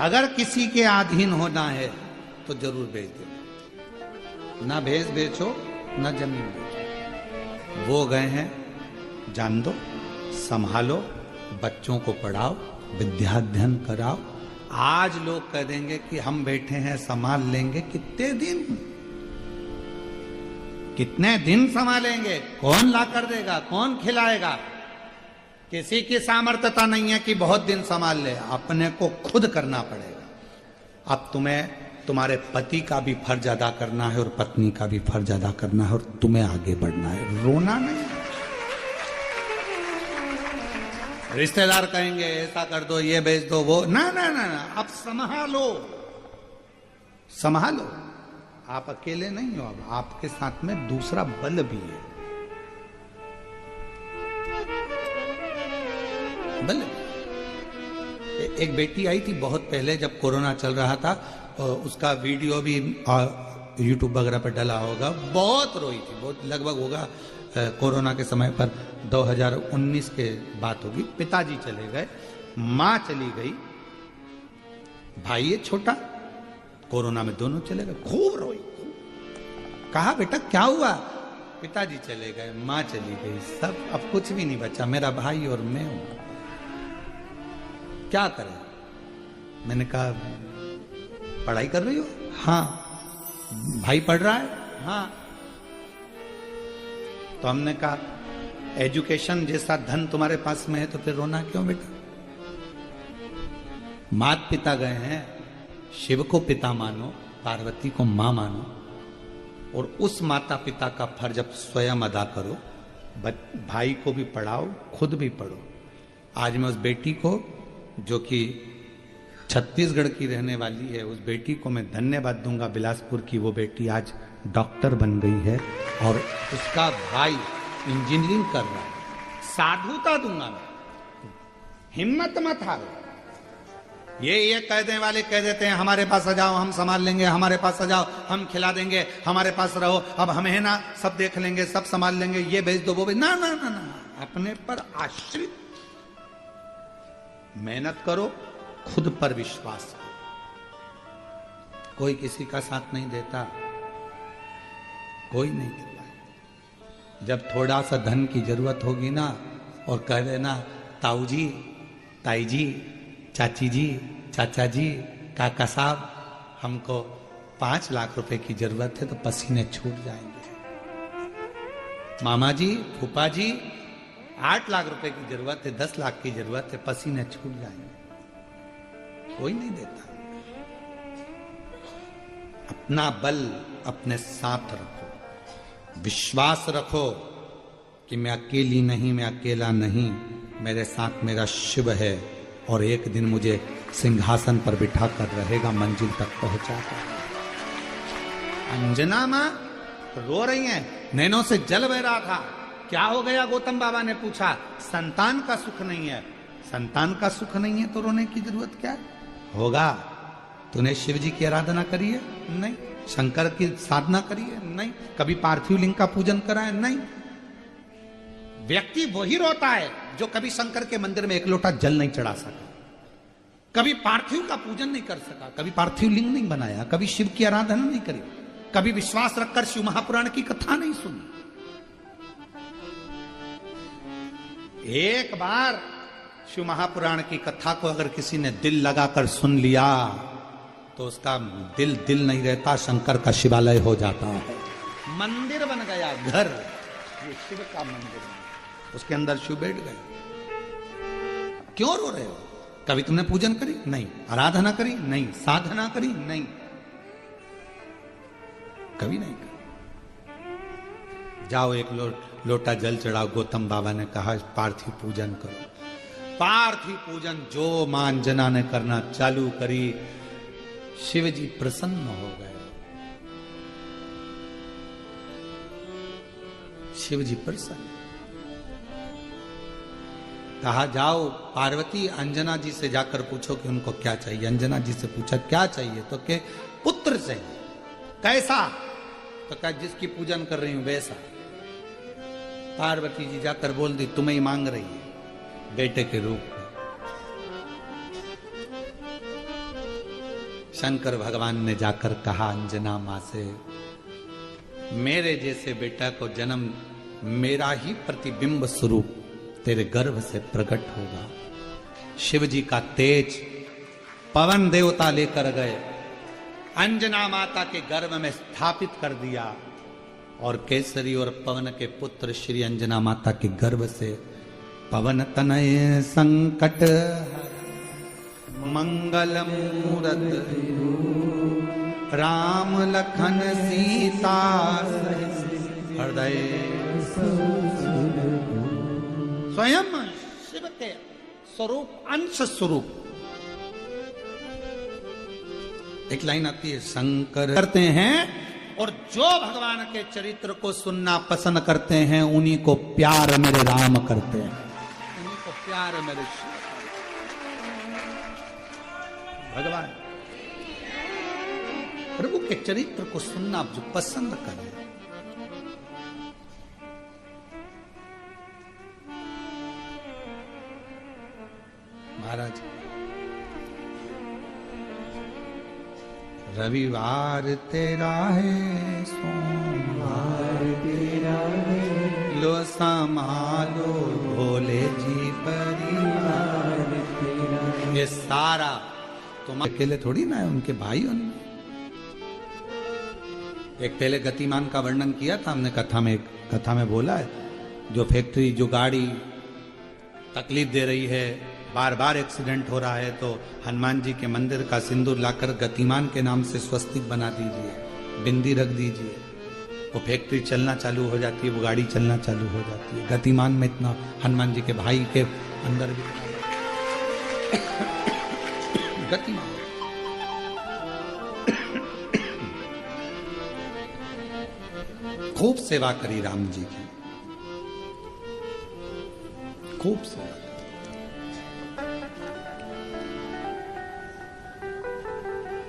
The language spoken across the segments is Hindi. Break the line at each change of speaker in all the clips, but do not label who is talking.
अगर किसी के अधीन होना है तो जरूर बेच दो। ना भैंस बेचो, ना जमीन बेचो। वो गए हैं, जान दो, संभालो, बच्चों को पढ़ाओ, विद्याध्ययन कराओ। आज लोग कह देंगे कि हम बैठे हैं संभाल लेंगे। कितने दिन संभालेंगे? कौन ला कर देगा? कौन खिलाएगा? किसी की सामर्थ्यता नहीं है कि बहुत दिन संभाल ले। अपने को खुद करना पड़ेगा। अब तुम्हें तुम्हारे पति का भी फर्ज अदा करना है और पत्नी का भी फर्ज अदा करना है, और तुम्हें आगे बढ़ना है, रोना नहीं। रिश्तेदार कहेंगे ऐसा कर दो, ये बेच दो, वो ना ना ना ना, अब संभालो, संभालो। आप अकेले नहीं हो, अब आपके साथ में दूसरा बल भी है। बल। एक बेटी आई थी बहुत पहले, जब कोरोना चल रहा था, उसका वीडियो भी यूट्यूब वगैरह पर डला होगा। बहुत रोई थी, बहुत, लगभग होगा कोरोना के समय पर 2019 के बात होगी। पिताजी चले गए, मां चली गई, भाई ये छोटा, कोरोना में दोनों चले गए। खूब रोई। कहा बेटा क्या हुआ? पिताजी चले गए, मां चली गई, सब, अब कुछ भी नहीं बचा, मेरा भाई और मैं हूं, क्या करें? मैंने कहा पढ़ाई कर रही हो? हाँ। भाई पढ़ रहा है? हाँ। तो हमने कहा एजुकेशन जैसा धन तुम्हारे पास में है तो फिर रोना क्यों बेटा? माता पिता गए हैं, शिव को पिता मानो, पार्वती को मां मानो, और उस माता पिता का फर्ज अब स्वयं अदा करो। भाई को भी पढ़ाओ, खुद भी पढ़ो। आज मैं उस बेटी को, जो कि छत्तीसगढ़ की रहने वाली है, उस बेटी को मैं धन्यवाद दूंगा, बिलासपुर की वो बेटी आज डॉक्टर बन गई है और उसका भाई इंजीनियरिंग कर रहा है। साधुता दूंगा मैं, हिम्मत मत हारो। ये कहने वाले कह देते हैं हमारे पास आ जाओ, हम संभाल लेंगे, हमारे पास आ जाओ, हम खिला देंगे, हमारे पास रहो, अब हम है ना, सब देख लेंगे, सब संभाल लेंगे, ये भेज दो, वो भेज। ना ना ना ना, अपने पर आश्रित। मेहनत करो, खुद पर विश्वास करो। कोई किसी का साथ नहीं देता, कोई नहीं देता। जब थोड़ा सा धन की जरूरत होगी ना, और कह देना ताऊ जी, ताई जी, चाची जी, चाचा जी, काका साहब, हमको 5 लाख रुपए की जरूरत है, तो पसीने छूट जाएंगे। मामा जी, फूफा जी, 8 लाख रुपए की जरूरत है, 10 लाख की जरूरत है, पसीने छूट जाएंगे। कोई नहीं देता। अपना बल अपने साथ रखो, विश्वास रखो कि मैं अकेली नहीं, मैं अकेला नहीं, मेरे साथ मेरा शिव है, और एक दिन मुझे सिंहासन पर बिठा कर रहेगा, मंजिल तक पहुंचाकर। अंजना मां रो रही हैं, नैनों से जल बह रहा था। क्या हो गया? गौतम बाबा ने पूछा। संतान का सुख नहीं है। संतान का सुख नहीं है तो रोने की जरूरत क्या है? होगा। तूने शिव जी की आराधना करी है? नहीं। शंकर की साधना करी है? नहीं। कभी पार्थिव लिंग का पूजन करा है? नहीं। व्यक्ति वही रोता है जो कभी शंकर के मंदिर में एक लोटा जल नहीं चढ़ा सका, कभी पार्थिव का पूजन नहीं कर सका, कभी पार्थिव लिंग नहीं बनाया, कभी शिव की आराधना नहीं करी, कभी विश्वास रखकर शिव महापुराण की कथा नहीं सुनी। एक बार शिव महापुराण की कथा को अगर किसी ने दिल लगाकर सुन लिया तो उसका दिल नहीं रहता, शंकर का शिवालय हो जाता है। मंदिर बन गया, घर, ये शिव का मंदिर, उसके अंदर शिव बैठ गए। क्यों रो रहे हो? कभी तुमने पूजन करी? नहीं। आराधना करी? नहीं। साधना करी? नहीं, कभी नहीं करी। जाओ एक लोटा जल चढ़ाओ। गौतम बाबा ने कहा पार्थिव पूजन करो। पार्थिव पूजन जो मां अंजना ने करना चालू करी, शिव जी प्रसन्न हो गए। शिव जी प्रसन्न। कहा जाओ पार्वती, अंजना जी से जाकर पूछो कि उनको क्या चाहिए। अंजना जी से पूछा क्या चाहिए, तो के पुत्र चाहिए। कैसा? तो कहा जिसकी पूजन कर रही हूं वैसा। पार्वती जी जाकर बोल दी तुम्हें ही मांग रही है बेटे के रूप में। शंकर भगवान ने जाकर कहा अंजना मां से, मेरे जैसे बेटा को जन्म मेरा ही प्रतिबिंब स्वरूप तेरे गर्भ से प्रकट होगा। शिव जी का तेज पवन देवता लेकर गए, अंजना माता के गर्भ में स्थापित कर दिया और केसरी और पवन के पुत्र श्री अंजना माता के गर्भ से पवन तनय संकट मंगल मूरत राम लखन सीता हृदय स्वयं शिव के स्वरूप अंश स्वरूप। एक लाइन आती है, शंकर करते हैं और जो भगवान के चरित्र को सुनना पसंद करते हैं उन्हीं को प्यार मेरे राम करते हैं, उन्हीं को प्यार मेरे भगवान प्रभु के चरित्र को सुनना जो पसंद करें। महाराज रविवार तेरा है, सोमवार तेरा है, लो संभालो भोले जी परिवार तेरा। ये सारा तुम अकेले थोड़ी ना है, उनके भाई उनमें। एक पहले गतिमान का वर्णन किया था हमने कथा में बोला है, जो फैक्ट्री जो गाड़ी तकलीफ दे रही है, बार बार एक्सीडेंट हो रहा है, तो हनुमान जी के मंदिर का सिंदूर लाकर गतिमान के नाम से स्वस्तिक बना दीजिए, बिंदी रख दीजिए, वो फैक्ट्री चलना चालू हो जाती है, वो गाड़ी चलना चालू हो जाती है। गतिमान में इतना हनुमान जी के भाई के अंदर भी गतिमान। खूब सेवा करी राम जी की, खूब सेवा।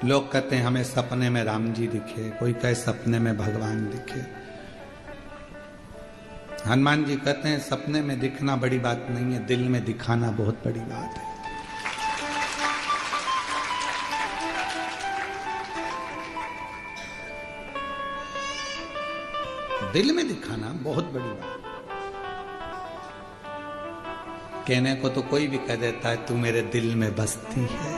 लोग कहते हैं हमें सपने में राम जी दिखे, कोई कहे सपने में भगवान दिखे। हनुमान जी कहते हैं सपने में दिखना बड़ी बात नहीं है, दिल में दिखाना बहुत बड़ी बात है। दिल में दिखाना बहुत बड़ी बात। कहने को तो कोई भी कह देता है तू मेरे दिल में बसती है,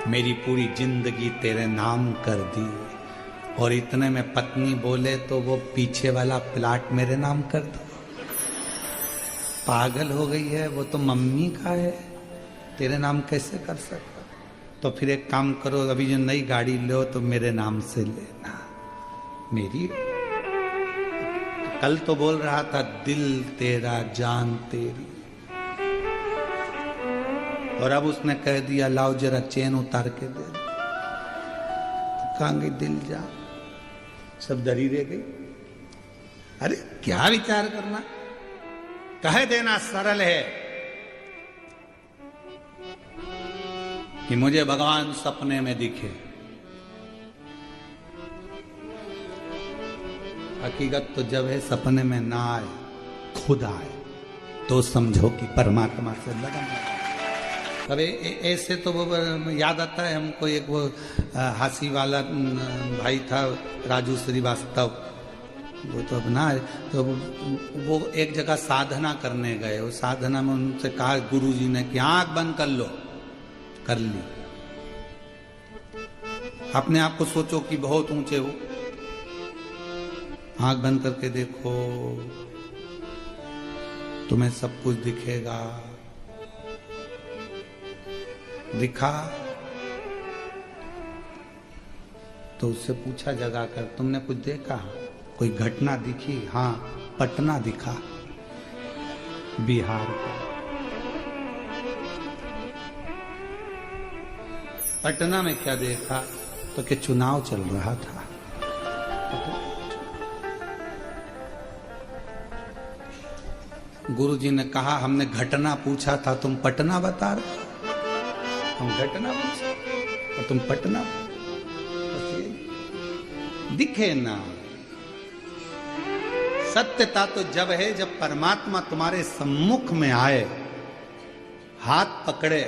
मेरी पूरी जिंदगी तेरे नाम कर दी, और इतने में पत्नी बोले तो वो पीछे वाला प्लाट मेरे नाम कर दो। पागल हो गई है, वो तो मम्मी का है, तेरे नाम कैसे कर सकता? तो फिर एक काम करो, अभी जो नई गाड़ी लो तो मेरे नाम से लेना। मेरी कल तो बोल रहा था दिल तेरा जान तेरी, और अब उसने कह दिया लाओ जरा चैन उतार के दे। कहां गई दिल जान, सब डरी रह गई। अरे क्या विचार करना, कह देना सरल है कि मुझे भगवान सपने में दिखे। हकीकत तो जब है सपने में ना आए, खुद आए, तो समझो कि परमात्मा से लगन। अबे ऐसे तो वो याद आता है हमको, एक वो हासी वाला भाई था राजू श्रीवास्तव, वो तो अपना तो वो एक जगह साधना करने गए। वो साधना में उनसे कहा गुरुजी ने कि आंख बंद कर लो, कर ली। अपने आप को सोचो कि बहुत ऊंचे हो, आंख बंद करके देखो, तुम्हें सब कुछ दिखेगा। दिखा तो उससे पूछा जगा कर, तुमने कुछ देखा, कोई घटना दिखी? हाँ, पटना दिखा, बिहार का। पटना में क्या देखा? तो कि चुनाव चल रहा था। गुरुजी ने कहा हमने घटना पूछा था, तुम पटना बता रहे हो। हम घटना पूछे और तुम पटना। दिखे ना, सत्यता तो जब है जब परमात्मा तुम्हारे सम्मुख में आए, हाथ पकड़े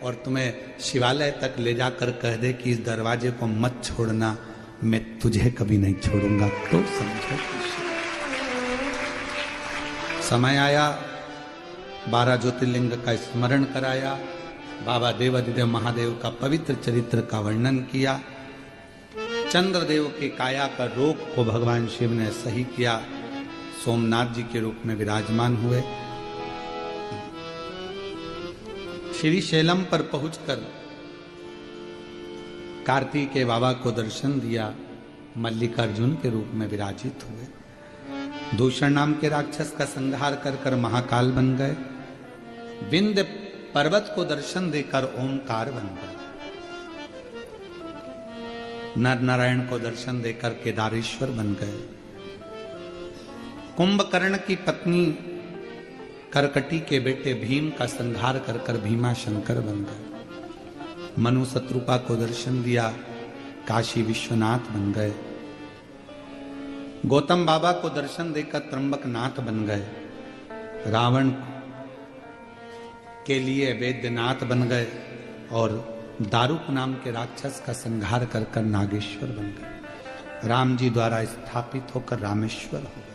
और तुम्हें शिवालय तक ले जाकर कह दे कि इस दरवाजे को मत छोड़ना, मैं तुझे कभी नहीं छोड़ूंगा, तो समझो। समय आया, 12 ज्योतिर्लिंग का स्मरण कराया, बाबा देवादिदेव महादेव का पवित्र चरित्र का वर्णन किया, चंद्रदेव की काया का रोग को भगवान शिव ने सही किया, सोमनाथ जी के रूप में विराजमान हुए। श्री शैलम पर पहुंचकर कार्तिकेय बाबा को दर्शन दिया, मल्लिकार्जुन के रूप में विराजित हुए। दूषण नाम के राक्षस का संहार कर कर महाकाल बन गए। विंध्य पर्वत को दर्शन देकर ओमकार बन गए। नर नारायण को दर्शन देकर केदारेश्वर बन गए। कुंभकर्ण की पत्नी करकटी के बेटे भीम का संहार कर कर भीमा शंकर बन गए। मनु शत्रुपा को दर्शन दिया, काशी विश्वनाथ बन गए। गौतम बाबा को दर्शन देकर त्र्यंबक नाथ बन गए। रावण के लिए वैद्यनाथ बन गए और दारुक नाम के राक्षस का संहार कर कर नागेश्वर बन गए। राम जी द्वारा स्थापित होकर रामेश्वर हो गए।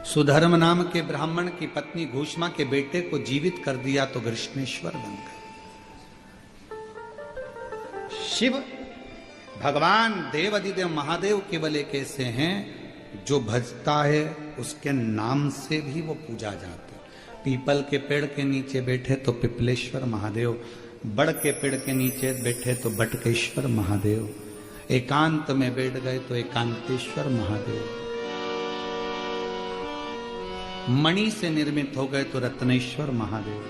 सुधर्म नाम के ब्राह्मण की पत्नी घूष्मा के बेटे को जीवित कर दिया तो कृष्णेश्वर बन गए। शिव भगवान देवादिदेव महादेव केवल एक ऐसे हैं जो भजता है उसके नाम से भी वो पूजा जाते हैं। पीपल के पेड़ के नीचे बैठे तो पिपलेश्वर महादेव, बड़ के पेड़ के नीचे बैठे तो बटकेश्वर महादेव, एकांत में बैठ गए तो एकांतेश्वर महादेव, मणि से निर्मित हो गए तो रत्नेश्वर महादेव,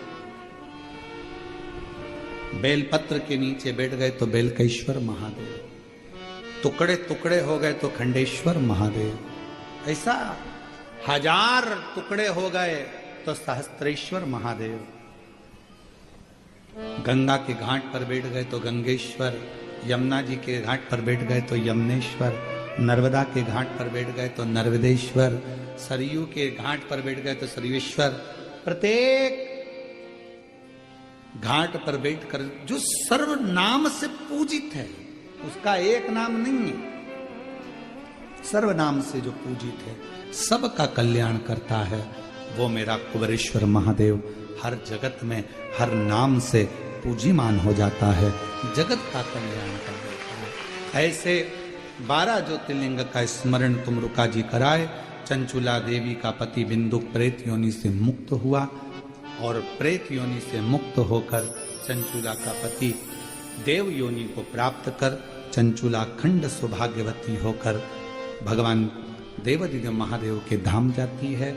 बेलपत्र के नीचे बैठ गए तो बेलकेश्वर महादेव, टुकड़े टुकड़े हो गए तो खंडेश्वर महादेव, ऐसा 1000 टुकड़े हो गए तो सहस्त्रेश्वर महादेव, गंगा के घाट पर बैठ गए तो गंगेश्वर, यमुना जी के घाट पर बैठ गए तो यमुनेश्वर, नर्मदा के घाट पर बैठ गए तो नर्मदेश्वर, सरयू के घाट पर बैठ गए तो सरयुश्वर। प्रत्येक घाट पर बैठकर जो सर्व नाम से पूजित है, उसका एक नाम नहीं है, सर्वनाम से जो पूजित है, सबका कल्याण करता है, वो मेरा कुबेरेश्वर महादेव हर जगत में हर नाम से पूजीमान हो जाता है, जगत का कल्याण कर देता है। ऐसे 12 ज्योतिर्लिंग का स्मरण तुमरुका जी कराए। चंचुला देवी का पति बिंदुक प्रेत योनि से मुक्त हुआ और प्रेत योनि से मुक्त होकर चंचुला का पति देव योनि को प्राप्त कर चंचुला खंड सौभाग्यवती होकर भगवान देवादिदेव महादेव के धाम जाती है।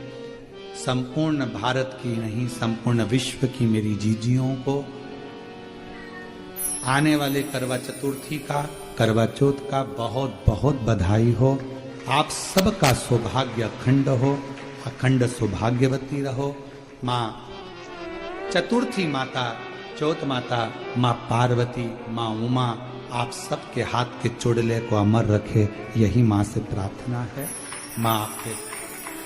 संपूर्ण भारत की नहीं, संपूर्ण विश्व की मेरी जीजियों को आने वाले करवा चतुर्थी का, करवा चौथ का बहुत बहुत बधाई हो। आप सबका सौभाग्य अखंड हो, अखंड सौभाग्यवती रहो। माँ चतुर्थी माता, चौथ माता, माँ पार्वती, माँ उमा आप सबके हाथ के चुड़ले को अमर रखे, यही माँ से प्रार्थना है। माँ आपके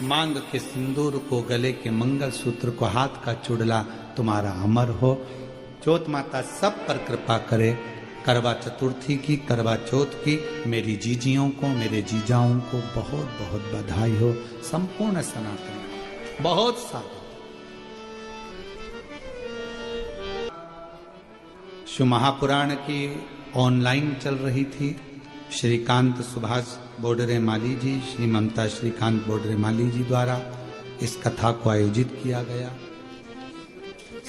मांग के सिंदूर को, गले के मंगल सूत्र को, हाथ का चुड़ला तुम्हारा अमर हो। चौथ माता सब पर कृपा करे। करवा चतुर्थी की, करवा चौथ की मेरी जीजियों को, मेरे जीजाओं को बहुत बहुत बधाई हो। संपूर्ण सनातन बहुत सारा शिव महापुराण की ऑनलाइन चल रही थी। श्रीकांत सुभाष बोडरे माली जी, श्री ममता श्रीकांत बोडरे माली जी द्वारा इस कथा को आयोजित किया गया।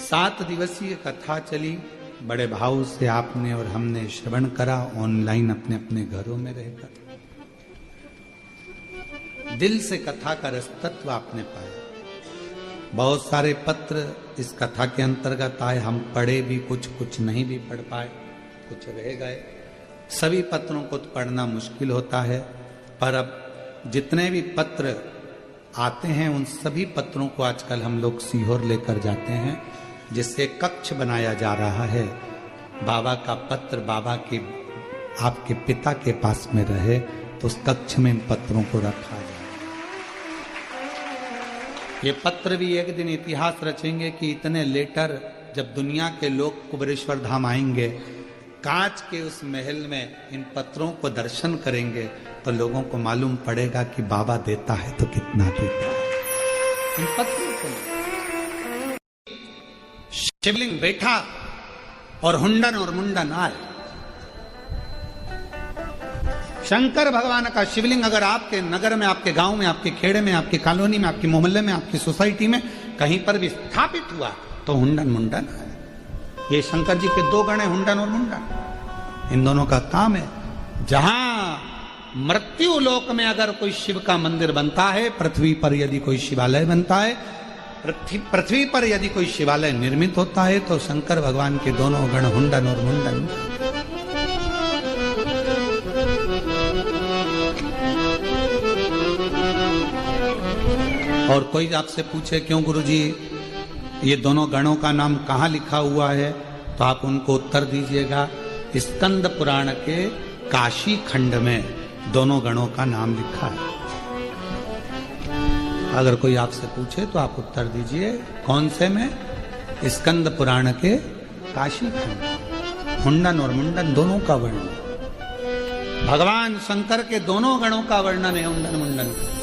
7 दिवसीय कथा चली। बड़े भाव से आपने और हमने श्रवण करा ऑनलाइन अपने अपने घरों में रहकर। दिल से कथा का रसतत्व आपने पाया। बहुत सारे पत्र इस कथा के अंतर्गत आए, हम पढ़े भी कुछ, कुछ नहीं भी पढ़ पाए, कुछ रह गए। सभी पत्रों को तो पढ़ना मुश्किल होता है, पर अब जितने भी पत्र आते हैं उन सभी पत्रों को आजकल हम लोग सीहोर लेकर जाते हैं, जिससे कक्ष बनाया जा रहा है। बाबा का पत्र बाबा के, आपके पिता के पास में रहे तो उस कक्ष में इन पत्रों को रखा जाए। ये पत्र भी एक दिन इतिहास रचेंगे कि इतने लेटर जब दुनिया के लोग कुबेरेश्वर धाम आएंगे, कांच के उस महल में इन पत्रों को दर्शन करेंगे तो लोगों को मालूम पड़ेगा कि बाबा देता है तो कितना देता है। इन पत्रों को शिवलिंग बैठा और हुंडन और मुंडन आए। शंकर भगवान का शिवलिंग अगर आपके नगर में, आपके गांव में, आपके खेड़े में, आपकी कॉलोनी में, आपके मोहल्ले में, आपकी सोसाइटी में कहीं पर भी स्थापित हुआ तो हुंडन मुंडन है। ये शंकर जी के दो गण हैं, हुंडन और मुंडन। इन दोनों का काम है। जहां मृत्यु लोक में अगर कोई शिव का मंदिर बनता है, पृथ्वी पर यदि कोई शिवालय बनता है, पृथ्वी पर यदि कोई शिवालय निर्मित होता है तो शंकर भगवान के दोनों गण हुंडन और मुंडन। और कोई आपसे पूछे क्यों गुरुजी ये दोनों गणों का नाम कहाँ लिखा हुआ है, तो आप उनको उत्तर दीजिएगा स्कंद पुराण के काशी खंड में दोनों गणों का नाम लिखा है। अगर कोई आपसे पूछे तो आप उत्तर दीजिए कौन से में, स्कंद पुराण के काशी खंड। हुंडन और मुंडन दोनों का वर्णन, भगवान शंकर के दोनों गणों का वर्णन है हुंडन मुंडन का।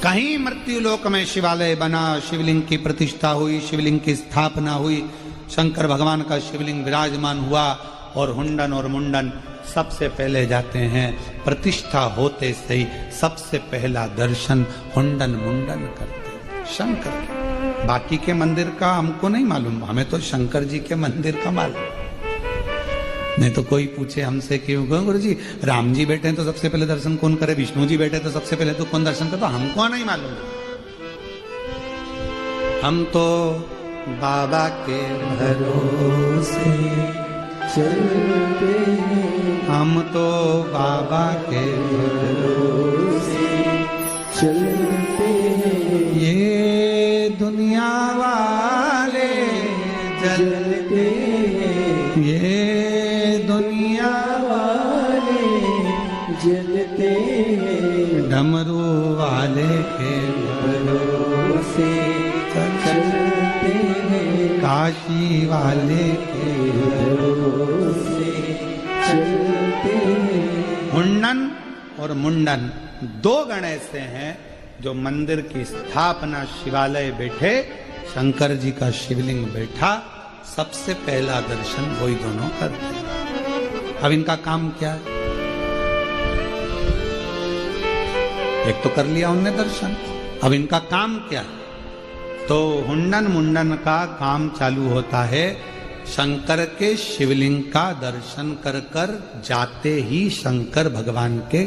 कहीं मृत्यु लोक में शिवालय बना, शिवलिंग की प्रतिष्ठा हुई, शिवलिंग की स्थापना हुई, शंकर भगवान का शिवलिंग विराजमान हुआ और हुंडन और मुंडन सबसे पहले जाते हैं। प्रतिष्ठा होते सही सबसे पहला दर्शन हुंडन मुंडन करते शंकर के। बाकी के मंदिर का हमको नहीं मालूम, हमें तो शंकर जी के मंदिर का मालूम। नहीं तो कोई पूछे हमसे कि गुरु जी राम जी बैठे हैं तो सबसे पहले दर्शन कौन करे, विष्णु जी बैठे तो सबसे पहले तो कौन दर्शन करे, तो हमको नहीं मालूम। हम तो बाबा के भरोसे चलते हैं, हम तो बाबा के भरोसे चलते हैं। ये दुनिया वाले जलते हैं, ये दुनिया वाले जलते हैं, डमरू वाले के भरोसे चलते हैं, काशी वाले के भरोसे चलते हैं। हुंडन और मुंडन दो गण ऐसे हैं जो मंदिर की स्थापना, शिवालय बैठे, शंकर जी का शिवलिंग बैठा, सबसे पहला दर्शन वही दोनों करते हैं। अब इनका काम क्या है? एक तो कर लिया उनने दर्शन, अब इनका काम क्या है? तो हुंडन मुंडन का काम चालू होता है शंकर के शिवलिंग का दर्शन कर कर जाते ही शंकर भगवान के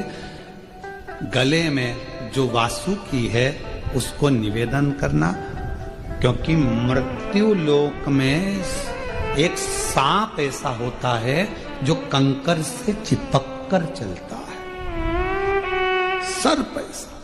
गले में जो वासुकी है उसको निवेदन करना। क्योंकि मृत्यु लोक में एक सांप ऐसा होता है जो कंकर से चिपक कर चलता है, सर्प ऐसा।